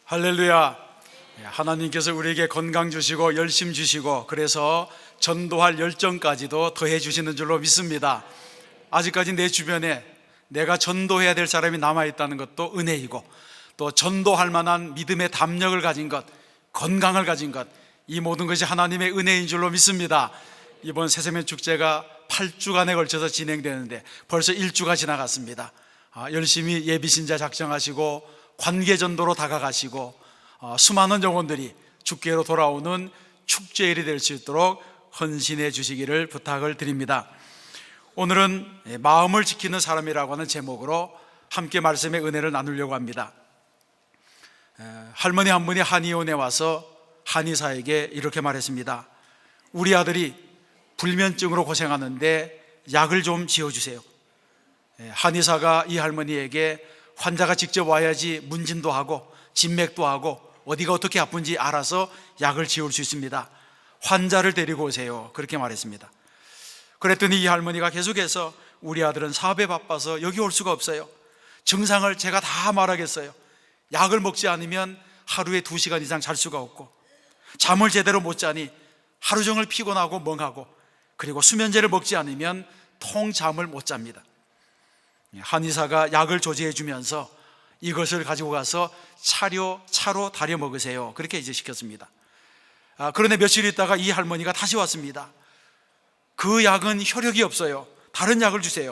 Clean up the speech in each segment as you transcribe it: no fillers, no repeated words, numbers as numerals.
할렐루야. 하나님께서 우리에게 건강 주시고 열심 주시고 그래서 전도할 열정까지도 더해 주시는 줄로 믿습니다. 아직까지 내 주변에 내가 전도해야 될 사람이 남아있다는 것도 은혜이고, 또 전도할 만한 믿음의 담력을 가진 것, 건강을 가진 것, 이 모든 것이 하나님의 은혜인 줄로 믿습니다. 이번 새세면 축제가 8주간에 걸쳐서 진행되는데 벌써 1주가 지나갔습니다. 열심히 예비신자 작정하시고 관계전도로 다가가시고 수많은 영혼들이 주께로 돌아오는 축제일이 될 수 있도록 헌신해 주시기를 부탁을 드립니다. 오늘은 마음을 지키는 사람이라고 하는 제목으로 함께 말씀의 은혜를 나누려고 합니다. 할머니 한 분이 한의원에 와서 한의사에게 이렇게 말했습니다. 우리 아들이 불면증으로 고생하는데 약을 좀 지어주세요. 한의사가 이 할머니에게 환자가 직접 와야지 문진도 하고 진맥도 하고 어디가 어떻게 아픈지 알아서 약을 지을 수 있습니다. 환자를 데리고 오세요. 그렇게 말했습니다. 그랬더니 이 할머니가 계속해서 우리 아들은 사업에 바빠서 여기 올 수가 없어요. 증상을 제가 다 말하겠어요. 약을 먹지 않으면 하루에 2시간 이상 잘 수가 없고, 잠을 제대로 못 자니 하루 종일 피곤하고 멍하고, 그리고 수면제를 먹지 않으면 통잠을 못 잡니다. 한의사가 약을 조제해 주면서 이것을 가지고 가서 차로 달여 먹으세요. 그렇게 이제 시켰습니다. 그런데 며칠 있다가 이 할머니가 다시 왔습니다. 그 약은 효력이 없어요. 다른 약을 주세요.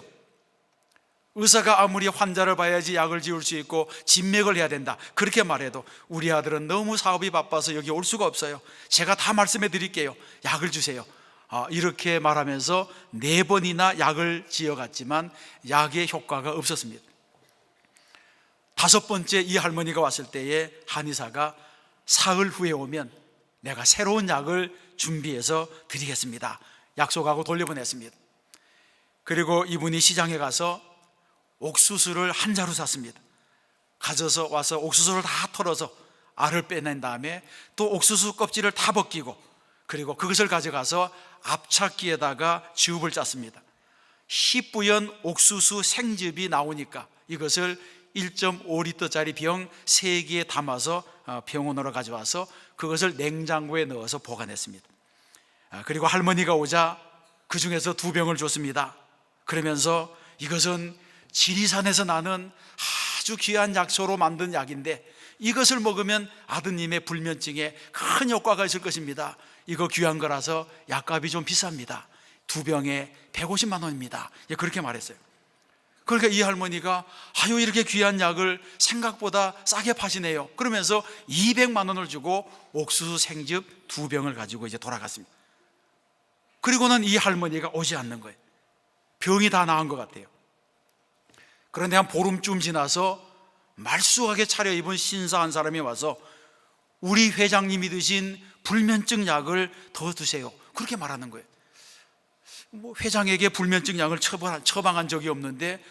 의사가 아무리 환자를 봐야지 약을 지을 수 있고 진맥을 해야 된다 그렇게 말해도 우리 아들은 너무 사업이 바빠서 여기 올 수가 없어요. 제가 다 말씀해 드릴게요. 약을 주세요. 이렇게 말하면서 4번이나 약을 지어갔지만 약의 효과가 없었습니다. 5번째 이 할머니가 왔을 때에 한의사가 사흘 후에 오면 내가 새로운 약을 준비해서 드리겠습니다. 약속하고 돌려보냈습니다. 그리고 이분이 시장에 가서 옥수수를 한 자루 샀습니다. 가져서 와서 옥수수를 다 털어서 알을 빼낸 다음에 또 옥수수 껍질을 다 벗기고, 그리고 그것을 가져가서 압착기에다가 즙을 짰습니다. 10부연 옥수수 생즙이 나오니까 이것을 1.5리터짜리 병 3개에 담아서 병원으로 가져와서 그것을 냉장고에 넣어서 보관했습니다. 그리고 할머니가 오자 그 중에서 2병을 줬습니다. 그러면서 이것은 지리산에서 나는 아주 귀한 약초로 만든 약인데 이것을 먹으면 아드님의 불면증에 큰 효과가 있을 것입니다. 이거 귀한 거라서 약값이 좀 비쌉니다. 2병에 150만 원입니다. 그렇게 말했어요. 그러니까 이 할머니가 아유, 이렇게 귀한 약을 생각보다 싸게 파시네요. 그러면서 200만 원을 주고 옥수수 생즙 2병을 가지고 이제 돌아갔습니다. 그리고는 이 할머니가 오지 않는 거예요. 병이 다 나은 것 같아요. 그런데 한 보름쯤 지나서 말쑥하게 차려입은 신사 한 사람이 와서 우리 회장님이 드신 불면증 약을 더 드세요. 그렇게 말하는 거예요. 회장에게 불면증 약을 처방한 적이 없는데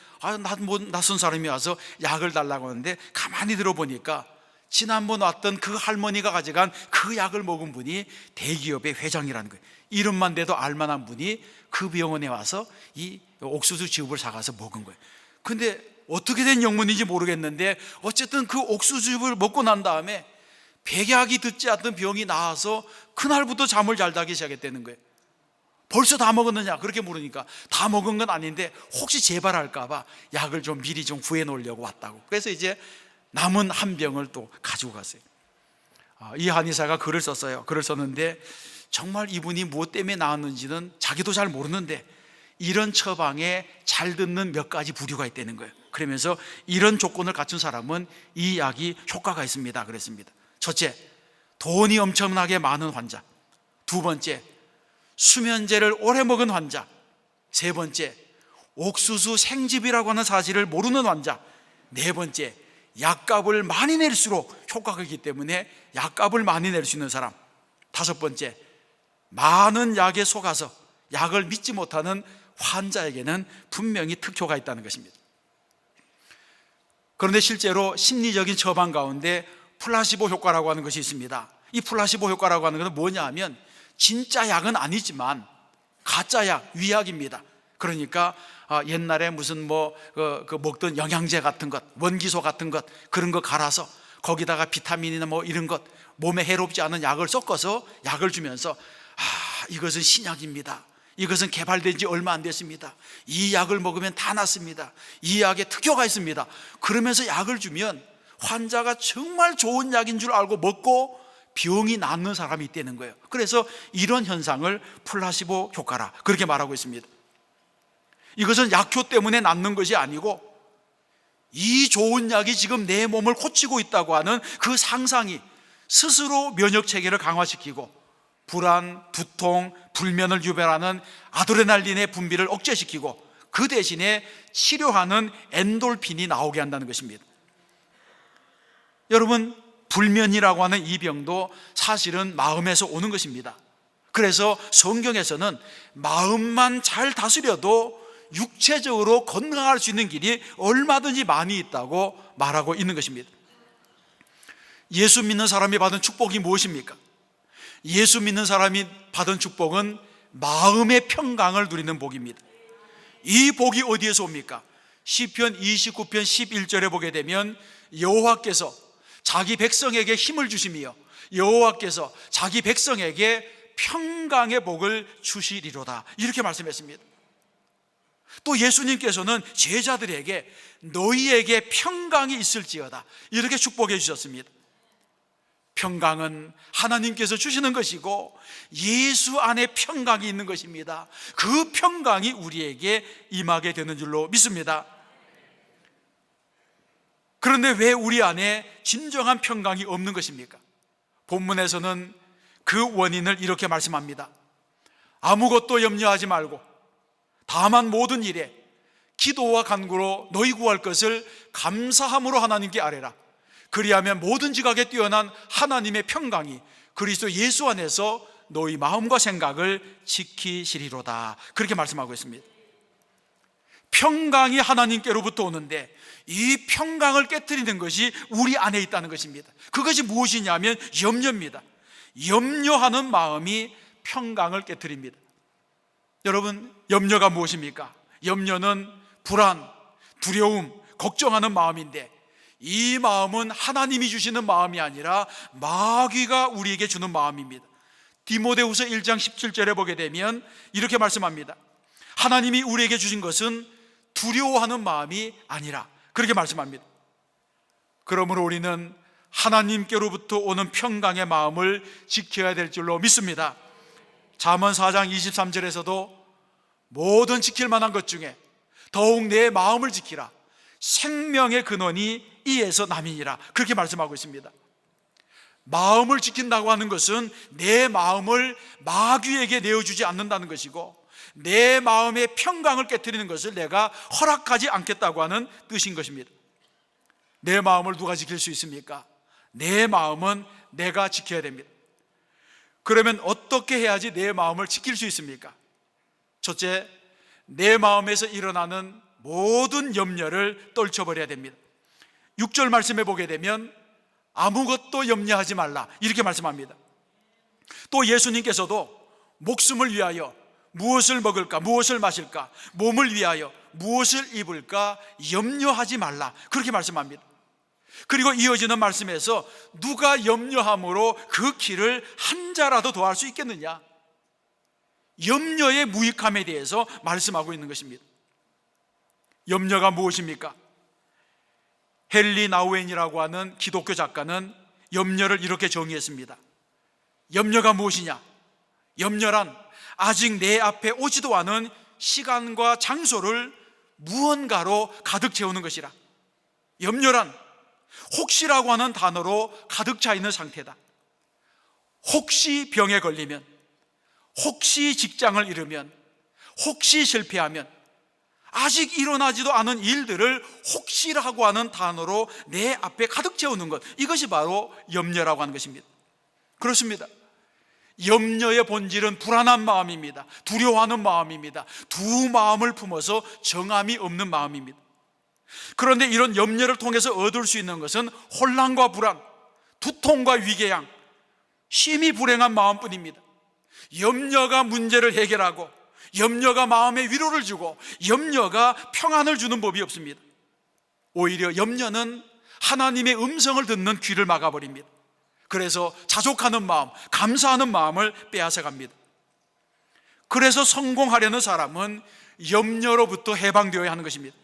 낯선 사람이 와서 약을 달라고 하는데 가만히 들어보니까 지난번 왔던 그 할머니가 가져간 그 약을 먹은 분이 대기업의 회장이라는 거예요. 이름만 대도 알만한 분이 그 병원에 와서 이 옥수수 즙을 사가서 먹은 거예요. 근데 어떻게 된 영문인지 모르겠는데 어쨌든 그 옥수수즙을 먹고 난 다음에 백약이 듣지 않던 병이 나아서 그날부터 잠을 잘 자기 시작했다는 거예요. 벌써 다 먹었느냐 그렇게 물으니까 다 먹은 건 아닌데 혹시 재발할까 봐 약을 좀 미리 좀 구해 놓으려고 왔다고. 그래서 이제 남은 한 병을 또 가지고 갔어요. 이 한의사가 글을 썼어요. 글을 썼는데 정말 이분이 무엇 때문에 나왔는지는 자기도 잘 모르는데 이런 처방에 잘 듣는 몇 가지 부류가 있다는 거예요. 그러면서 이런 조건을 갖춘 사람은 이 약이 효과가 있습니다 그랬습니다. 첫째, 돈이 엄청나게 많은 환자. 2번째, 수면제를 오래 먹은 환자. 3번째, 옥수수 생즙이라고 하는 사실을 모르는 환자. 4번째, 약값을 많이 낼수록 효과가 있기 때문에 약값을 많이 낼 수 있는 사람. 5번째, 많은 약에 속아서 약을 믿지 못하는 환자에게는 분명히 특효가 있다는 것입니다. 그런데 실제로 심리적인 처방 가운데 플라시보 효과라고 하는 것이 있습니다. 이 플라시보 효과라고 하는 것은 뭐냐 하면 진짜 약은 아니지만 가짜 약, 위약입니다. 그러니까 옛날에 무슨 먹던 영양제 같은 것, 원기소 같은 것 그런 거 갈아서 거기다가 비타민이나 뭐 이런 것, 몸에 해롭지 않은 약을 섞어서 약을 주면서 이것은 신약입니다, 이것은 개발된 지 얼마 안 됐습니다, 이 약을 먹으면 다 낫습니다, 이 약에 특효가 있습니다, 그러면서 약을 주면 환자가 정말 좋은 약인 줄 알고 먹고 병이 낫는 사람이 있다는 거예요. 그래서 이런 현상을 플라시보 효과라 그렇게 말하고 있습니다. 이것은 약효 때문에 낫는 것이 아니고 이 좋은 약이 지금 내 몸을 고치고 있다고 하는 그 상상이 스스로 면역 체계를 강화시키고 불안, 두통, 불면을 유발하는 아드레날린의 분비를 억제시키고 그 대신에 치료하는 엔돌핀이 나오게 한다는 것입니다. 여러분, 불면이라고 하는 이 병도 사실은 마음에서 오는 것입니다. 그래서 성경에서는 마음만 잘 다스려도 육체적으로 건강할 수 있는 길이 얼마든지 많이 있다고 말하고 있는 것입니다. 예수 믿는 사람이 받은 축복이 무엇입니까? 예수 믿는 사람이 받은 축복은 마음의 평강을 누리는 복입니다. 이 복이 어디에서 옵니까? 시편 29편 11절에 보게 되면 여호와께서 자기 백성에게 힘을 주시며 여호와께서 자기 백성에게 평강의 복을 주시리로다 이렇게 말씀했습니다. 또 예수님께서는 제자들에게 너희에게 평강이 있을지어다 이렇게 축복해 주셨습니다. 평강은 하나님께서 주시는 것이고 예수 안에 평강이 있는 것입니다. 그 평강이 우리에게 임하게 되는 줄로 믿습니다. 그런데 왜 우리 안에 진정한 평강이 없는 것입니까? 본문에서는 그 원인을 이렇게 말씀합니다. 아무것도 염려하지 말고 다만 모든 일에 기도와 간구로 너희 구할 것을 감사함으로 하나님께 아뢰라. 그리하면 모든 지각에 뛰어난 하나님의 평강이 그리스도 예수 안에서 너희 마음과 생각을 지키시리로다 그렇게 말씀하고 있습니다. 평강이 하나님께로부터 오는데 이 평강을 깨트리는 것이 우리 안에 있다는 것입니다. 그것이 무엇이냐면 염려입니다. 염려하는 마음이 평강을 깨트립니다. 여러분, 염려가 무엇입니까? 염려는 불안, 두려움, 걱정하는 마음인데 이 마음은 하나님이 주시는 마음이 아니라 마귀가 우리에게 주는 마음입니다. 디모데후서 1장 17절에 보게 되면 이렇게 말씀합니다. 하나님이 우리에게 주신 것은 두려워하는 마음이 아니라 그렇게 말씀합니다. 그러므로 우리는 하나님께로부터 오는 평강의 마음을 지켜야 될 줄로 믿습니다. 잠언 4장 23절에서도 모든 지킬 만한 것 중에 더욱 내 마음을 지키라. 생명의 근원이 이에서 남이니라. 그렇게 말씀하고 있습니다. 마음을 지킨다고 하는 것은 내 마음을 마귀에게 내어주지 않는다는 것이고 내 마음의 평강을 깨트리는 것을 내가 허락하지 않겠다고 하는 뜻인 것입니다. 내 마음을 누가 지킬 수 있습니까? 내 마음은 내가 지켜야 됩니다. 그러면 어떻게 해야지 내 마음을 지킬 수 있습니까? 첫째, 내 마음에서 일어나는 모든 염려를 떨쳐버려야 됩니다. 6절 말씀해 보게 되면 아무것도 염려하지 말라 이렇게 말씀합니다. 또 예수님께서도 목숨을 위하여 무엇을 먹을까, 무엇을 마실까, 몸을 위하여 무엇을 입을까 염려하지 말라 그렇게 말씀합니다. 그리고 이어지는 말씀에서 누가 염려함으로 그 길을 한 자라도 더할 수 있겠느냐, 염려의 무익함에 대해서 말씀하고 있는 것입니다. 염려가 무엇입니까? 헨리 나우엔이라고 하는 기독교 작가는 염려를 이렇게 정의했습니다. 염려가 무엇이냐? 염려란 아직 내 앞에 오지도 않은 시간과 장소를 무언가로 가득 채우는 것이라. 염려란 혹시라고 하는 단어로 가득 차 있는 상태다. 혹시 병에 걸리면, 혹시 직장을 잃으면, 혹시 실패하면, 아직 일어나지도 않은 일들을 혹시라고 하는 단어로 내 앞에 가득 채우는 것, 이것이 바로 염려라고 하는 것입니다. 그렇습니다. 염려의 본질은 불안한 마음입니다. 두려워하는 마음입니다. 두 마음을 품어서 정함이 없는 마음입니다. 그런데 이런 염려를 통해서 얻을 수 있는 것은 혼란과 불안, 두통과 위궤양, 심히 불행한 마음뿐입니다. 염려가 문제를 해결하고 염려가 마음에 위로를 주고 염려가 평안을 주는 법이 없습니다. 오히려 염려는 하나님의 음성을 듣는 귀를 막아버립니다. 그래서 자족하는 마음, 감사하는 마음을 빼앗아갑니다. 그래서 성공하려는 사람은 염려로부터 해방되어야 하는 것입니다.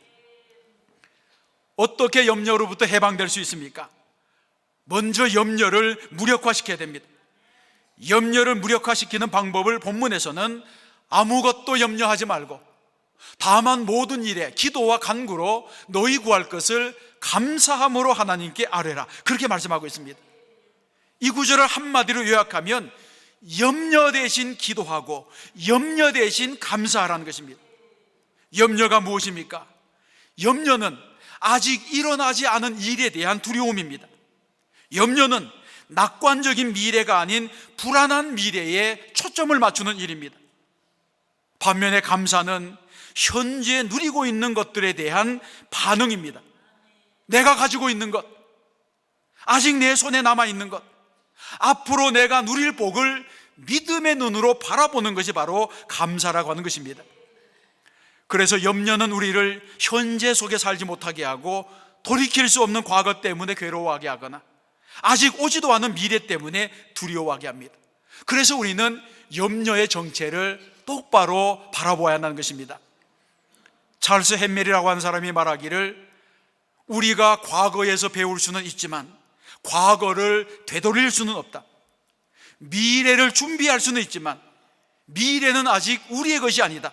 어떻게 염려로부터 해방될 수 있습니까? 먼저 염려를 무력화시켜야 됩니다. 염려를 무력화시키는 방법을 본문에서는 아무것도 염려하지 말고 다만 모든 일에 기도와 간구로 너희 구할 것을 감사함으로 하나님께 아뢰라, 그렇게 말씀하고 있습니다. 이 구절을 한마디로 요약하면 염려 대신 기도하고 염려 대신 감사하라는 것입니다. 염려가 무엇입니까? 염려는 아직 일어나지 않은 일에 대한 두려움입니다. 염려는 낙관적인 미래가 아닌 불안한 미래에 초점을 맞추는 일입니다. 반면에 감사는 현재 누리고 있는 것들에 대한 반응입니다. 내가 가지고 있는 것, 아직 내 손에 남아있는 것, 앞으로 내가 누릴 복을 믿음의 눈으로 바라보는 것이 바로 감사라고 하는 것입니다. 그래서 염려는 우리를 현재 속에 살지 못하게 하고 돌이킬 수 없는 과거 때문에 괴로워하게 하거나 아직 오지도 않은 미래 때문에 두려워하게 합니다. 그래서 우리는 염려의 정체를 똑바로 바라보아야 한다는 것입니다. 찰스 헨멜이라고 하는 사람이 말하기를, 우리가 과거에서 배울 수는 있지만 과거를 되돌릴 수는 없다. 미래를 준비할 수는 있지만 미래는 아직 우리의 것이 아니다.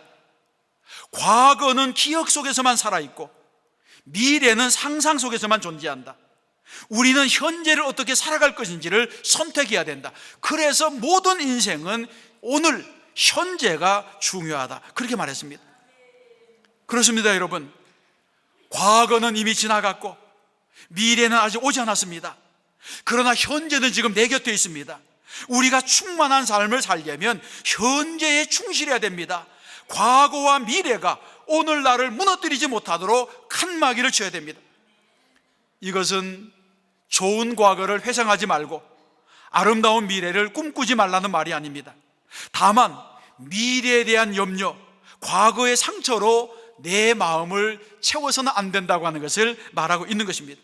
과거는 기억 속에서만 살아있고 미래는 상상 속에서만 존재한다. 우리는 현재를 어떻게 살아갈 것인지를 선택해야 된다. 그래서 모든 인생은 오늘 현재가 중요하다, 그렇게 말했습니다. 그렇습니다, 여러분. 과거는 이미 지나갔고 미래는 아직 오지 않았습니다. 그러나 현재는 지금 내 곁에 있습니다. 우리가 충만한 삶을 살려면 현재에 충실해야 됩니다. 과거와 미래가 오늘 나를 무너뜨리지 못하도록 칸막이를 쳐야 됩니다. 이것은 좋은 과거를 회상하지 말고 아름다운 미래를 꿈꾸지 말라는 말이 아닙니다. 다만 미래에 대한 염려, 과거의 상처로 내 마음을 채워서는 안 된다고 하는 것을 말하고 있는 것입니다.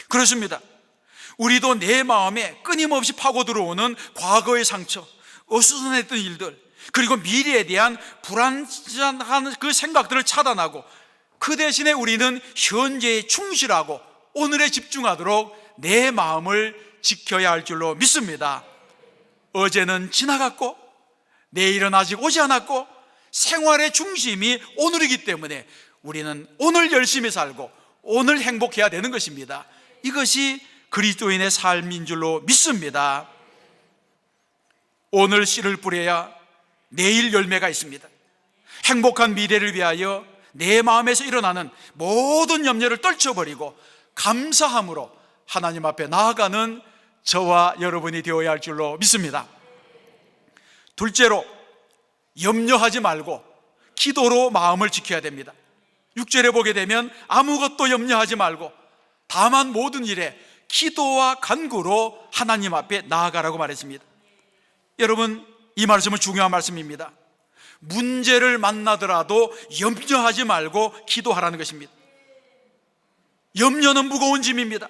그렇습니다. 우리도 내 마음에 끊임없이 파고 들어오는 과거의 상처, 어수선했던 일들, 그리고 미래에 대한 불안한 그 생각들을 차단하고 그 대신에 우리는 현재에 충실하고 오늘에 집중하도록 내 마음을 지켜야 할 줄로 믿습니다. 어제는 지나갔고 내일은 아직 오지 않았고 생활의 중심이 오늘이기 때문에 우리는 오늘 열심히 살고 오늘 행복해야 되는 것입니다. 이것이 그리스도인의 삶인 줄로 믿습니다. 오늘 씨를 뿌려야 내일 열매가 있습니다. 행복한 미래를 위하여 내 마음에서 일어나는 모든 염려를 떨쳐버리고 감사함으로 하나님 앞에 나아가는 저와 여러분이 되어야 할 줄로 믿습니다. 둘째로, 염려하지 말고 기도로 마음을 지켜야 됩니다. 6절에 보게 되면 아무것도 염려하지 말고 다만 모든 일에 기도와 간구로 하나님 앞에 나아가라고 말했습니다. 여러분, 이 말씀은 중요한 말씀입니다. 문제를 만나더라도 염려하지 말고 기도하라는 것입니다. 염려는 무거운 짐입니다.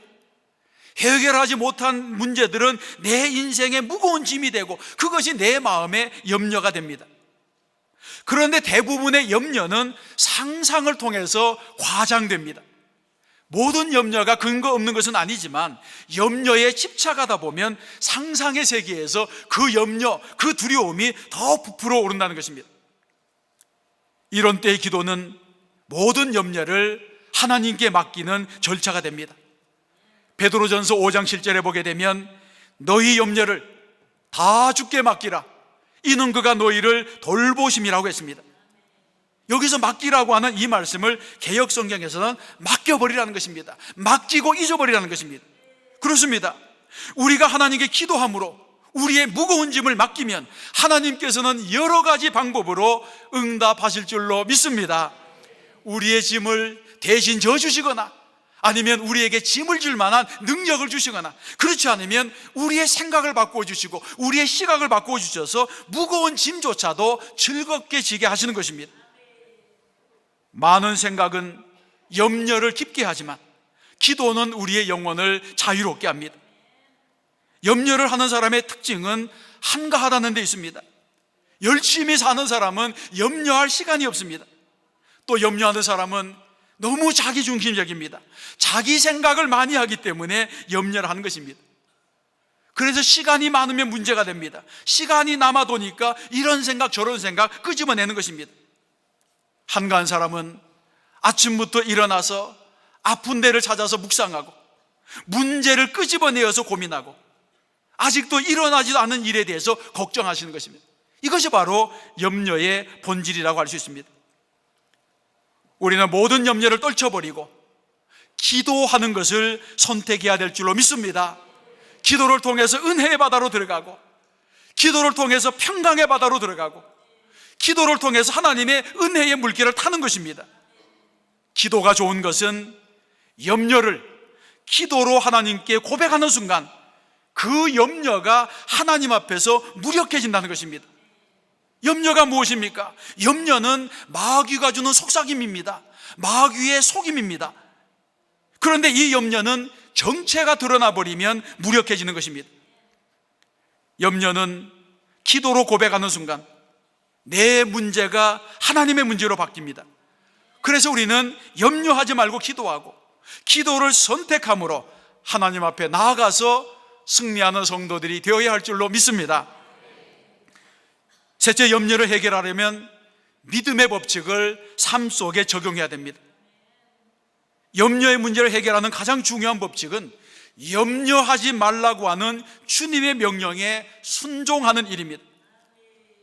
해결하지 못한 문제들은 내 인생의 무거운 짐이 되고 그것이 내 마음의 염려가 됩니다. 그런데 대부분의 염려는 상상을 통해서 과장됩니다. 모든 염려가 근거 없는 것은 아니지만 염려에 집착하다 보면 상상의 세계에서 그 염려, 그 두려움이 더 부풀어 오른다는 것입니다. 이런 때의 기도는 모든 염려를 하나님께 맡기는 절차가 됩니다. 베드로전서 5장 7절에 보게 되면 너희 염려를 다 주께 맡기라, 이는 그가 너희를 돌보심이라고 했습니다. 여기서 맡기라고 하는 이 말씀을 개역 성경에서는 맡겨버리라는 것입니다. 맡기고 잊어버리라는 것입니다. 그렇습니다. 우리가 하나님께 기도함으로 우리의 무거운 짐을 맡기면 하나님께서는 여러 가지 방법으로 응답하실 줄로 믿습니다. 우리의 짐을 대신 져주시거나 아니면 우리에게 짐을 줄 만한 능력을 주시거나, 그렇지 않으면 우리의 생각을 바꾸어 주시고 우리의 시각을 바꾸어 주셔서 무거운 짐조차도 즐겁게 지게 하시는 것입니다. 많은 생각은 염려를 깊게 하지만 기도는 우리의 영혼을 자유롭게 합니다. 염려를 하는 사람의 특징은 한가하다는 데 있습니다. 열심히 사는 사람은 염려할 시간이 없습니다. 또 염려하는 사람은 너무 자기중심적입니다. 자기 생각을 많이 하기 때문에 염려를 하는 것입니다. 그래서 시간이 많으면 문제가 됩니다. 시간이 남아도니까 이런 생각 저런 생각 끄집어내는 것입니다. 한가한 사람은 아침부터 일어나서 아픈 데를 찾아서 묵상하고 문제를 끄집어내어서 고민하고 아직도 일어나지도 않은 일에 대해서 걱정하시는 것입니다. 이것이 바로 염려의 본질이라고 할 수 있습니다. 우리는 모든 염려를 떨쳐버리고 기도하는 것을 선택해야 될 줄로 믿습니다. 기도를 통해서 은혜의 바다로 들어가고, 기도를 통해서 평강의 바다로 들어가고, 기도를 통해서 하나님의 은혜의 물길을 타는 것입니다. 기도가 좋은 것은 염려를 기도로 하나님께 고백하는 순간 그 염려가 하나님 앞에서 무력해진다는 것입니다. 염려가 무엇입니까? 염려는 마귀가 주는 속삭임입니다. 마귀의 속임입니다. 그런데 이 염려는 정체가 드러나 버리면 무력해지는 것입니다. 염려는 기도로 고백하는 순간 내 문제가 하나님의 문제로 바뀝니다. 그래서 우리는 염려하지 말고 기도하고 기도를 선택함으로 하나님 앞에 나아가서 승리하는 성도들이 되어야 할 줄로 믿습니다. 셋째, 염려를 해결하려면 믿음의 법칙을 삶 속에 적용해야 됩니다. 염려의 문제를 해결하는 가장 중요한 법칙은 염려하지 말라고 하는 주님의 명령에 순종하는 일입니다.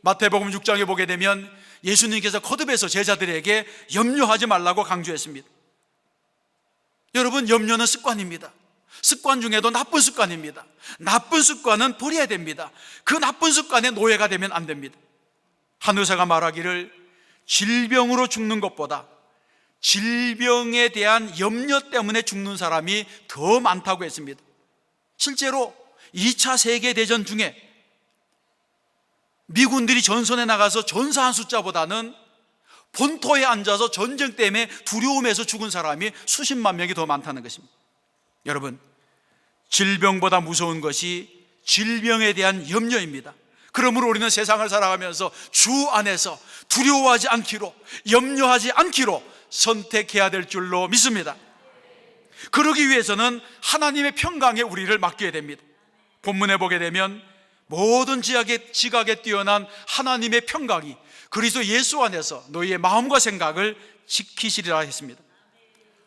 마태복음 6장에 보게 되면 예수님께서 거듭해서 제자들에게 염려하지 말라고 강조했습니다. 여러분, 염려는 습관입니다. 습관 중에도 나쁜 습관입니다. 나쁜 습관은 버려야 됩니다. 그 나쁜 습관의 노예가 되면 안 됩니다. 한 의사가 말하기를 질병으로 죽는 것보다 질병에 대한 염려 때문에 죽는 사람이 더 많다고 했습니다. 실제로 2차 세계대전 중에 미군들이 전선에 나가서 전사한 숫자보다는 본토에 앉아서 전쟁 때문에 두려움에서 죽은 사람이 수십만 명이 더 많다는 것입니다. 여러분, 질병보다 무서운 것이 질병에 대한 염려입니다. 그러므로 우리는 세상을 살아가면서 주 안에서 두려워하지 않기로, 염려하지 않기로 선택해야 될 줄로 믿습니다. 그러기 위해서는 하나님의 평강에 우리를 맡겨야 됩니다. 본문에 보게 되면 모든 지각에 뛰어난 하나님의 평강이 그리스도 예수 안에서 너희의 마음과 생각을 지키시리라 했습니다.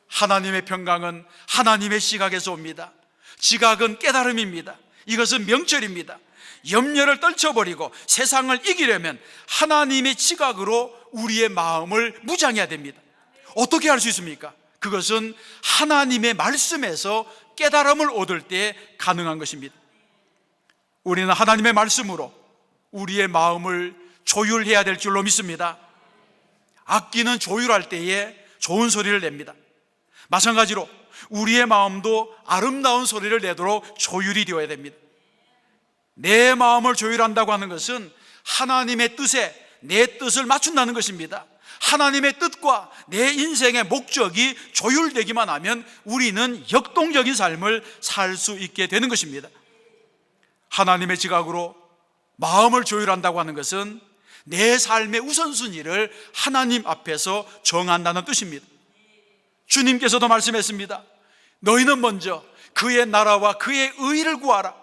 하나님의 평강은 하나님의 시각에서 옵니다. 지각은 깨달음입니다. 이것은 명철입니다. 염려를 떨쳐버리고 세상을 이기려면 하나님의 지각으로 우리의 마음을 무장해야 됩니다. 어떻게 할 수 있습니까? 그것은 하나님의 말씀에서 깨달음을 얻을 때 가능한 것입니다. 우리는 하나님의 말씀으로 우리의 마음을 조율해야 될 줄로 믿습니다. 악기는 조율할 때에 좋은 소리를 냅니다. 마찬가지로 우리의 마음도 아름다운 소리를 내도록 조율이 되어야 됩니다. 내 마음을 조율한다고 하는 것은 하나님의 뜻에 내 뜻을 맞춘다는 것입니다. 하나님의 뜻과 내 인생의 목적이 조율되기만 하면 우리는 역동적인 삶을 살 수 있게 되는 것입니다. 하나님의 지각으로 마음을 조율한다고 하는 것은 내 삶의 우선순위를 하나님 앞에서 정한다는 뜻입니다. 주님께서도 말씀했습니다. 너희는 먼저 그의 나라와 그의 의를 구하라.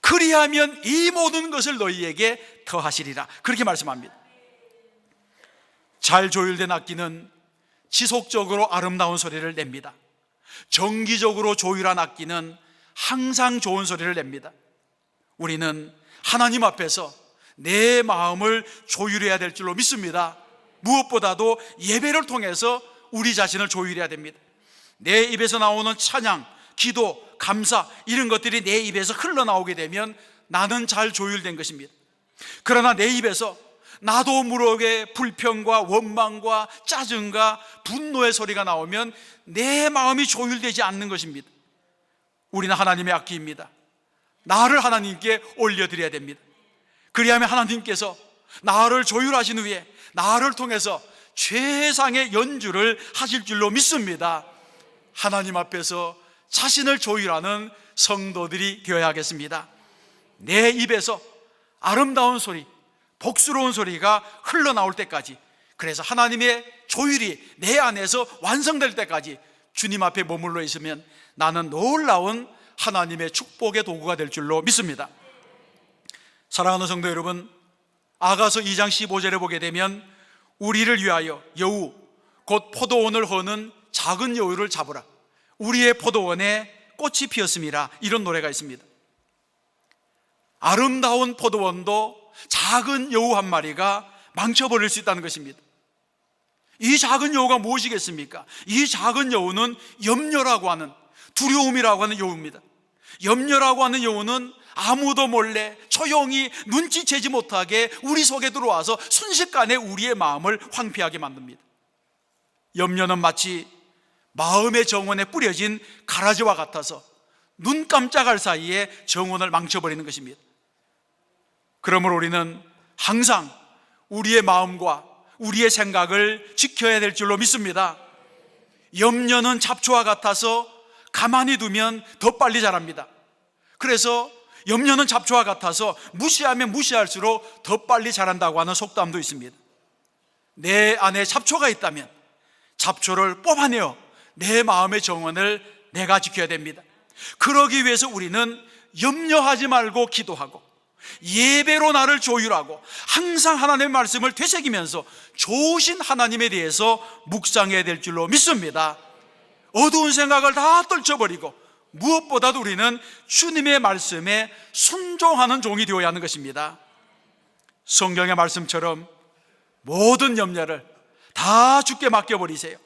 그리하면 이 모든 것을 너희에게 더하시리라. 그렇게 말씀합니다. 잘 조율된 악기는 지속적으로 아름다운 소리를 냅니다. 정기적으로 조율한 악기는 항상 좋은 소리를 냅니다. 우리는 하나님 앞에서 내 마음을 조율해야 될 줄로 믿습니다. 무엇보다도 예배를 통해서 우리 자신을 조율해야 됩니다. 내 입에서 나오는 찬양, 기도, 감사 이런 것들이 내 입에서 흘러나오게 되면 나는 잘 조율된 것입니다. 그러나 내 입에서 나도 모르게 불평과 원망과 짜증과 분노의 소리가 나오면 내 마음이 조율되지 않는 것입니다. 우리는 하나님의 악기입니다. 나를 하나님께 올려드려야 됩니다. 그리하면 하나님께서 나를 조율하신 후에 나를 통해서 최상의 연주를 하실 줄로 믿습니다. 하나님 앞에서 자신을 조율하는 성도들이 되어야 하겠습니다. 내 입에서 아름다운 소리, 복스러운 소리가 흘러나올 때까지, 그래서 하나님의 조율이 내 안에서 완성될 때까지 주님 앞에 머물러 있으면 나는 놀라운 하나님의 축복의 도구가 될 줄로 믿습니다. 사랑하는 성도 여러분, 아가서 2장 15절에 보게 되면 우리를 위하여 여우 곧 포도원을 허는 작은 여우를 잡으라, 우리의 포도원에 꽃이 피었음이라, 이런 노래가 있습니다. 아름다운 포도원도 작은 여우 한 마리가 망쳐버릴 수 있다는 것입니다. 이 작은 여우가 무엇이겠습니까? 이 작은 여우는 염려라고 하는, 두려움이라고 하는 여우입니다. 염려라고 하는 여우는 아무도 몰래 조용히 눈치채지 못하게 우리 속에 들어와서 순식간에 우리의 마음을 황폐하게 만듭니다. 염려는 마치 마음의 정원에 뿌려진 가라지와 같아서 눈 깜짝할 사이에 정원을 망쳐버리는 것입니다. 그러므로 우리는 항상 우리의 마음과 우리의 생각을 지켜야 될 줄로 믿습니다. 염려는 잡초와 같아서 가만히 두면 더 빨리 자랍니다. 그래서 염려는 잡초와 같아서 무시하면 무시할수록 더 빨리 자란다고 하는 속담도 있습니다. 내 안에 잡초가 있다면 잡초를 뽑아내어 내 마음의 정원을 내가 지켜야 됩니다. 그러기 위해서 우리는 염려하지 말고 기도하고 예배로 나를 조율하고 항상 하나님의 말씀을 되새기면서 좋으신 하나님에 대해서 묵상해야 될 줄로 믿습니다. 어두운 생각을 다 떨쳐버리고 무엇보다도 우리는 주님의 말씀에 순종하는 종이 되어야 하는 것입니다. 성경의 말씀처럼 모든 염려를 다 주께 맡겨버리세요.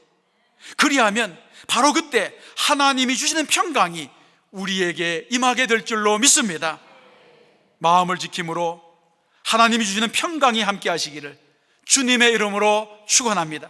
그리하면 바로 그때 하나님이 주시는 평강이 우리에게 임하게 될 줄로 믿습니다. 마음을 지킴으로 하나님이 주시는 평강이 함께 하시기를 주님의 이름으로 축원합니다.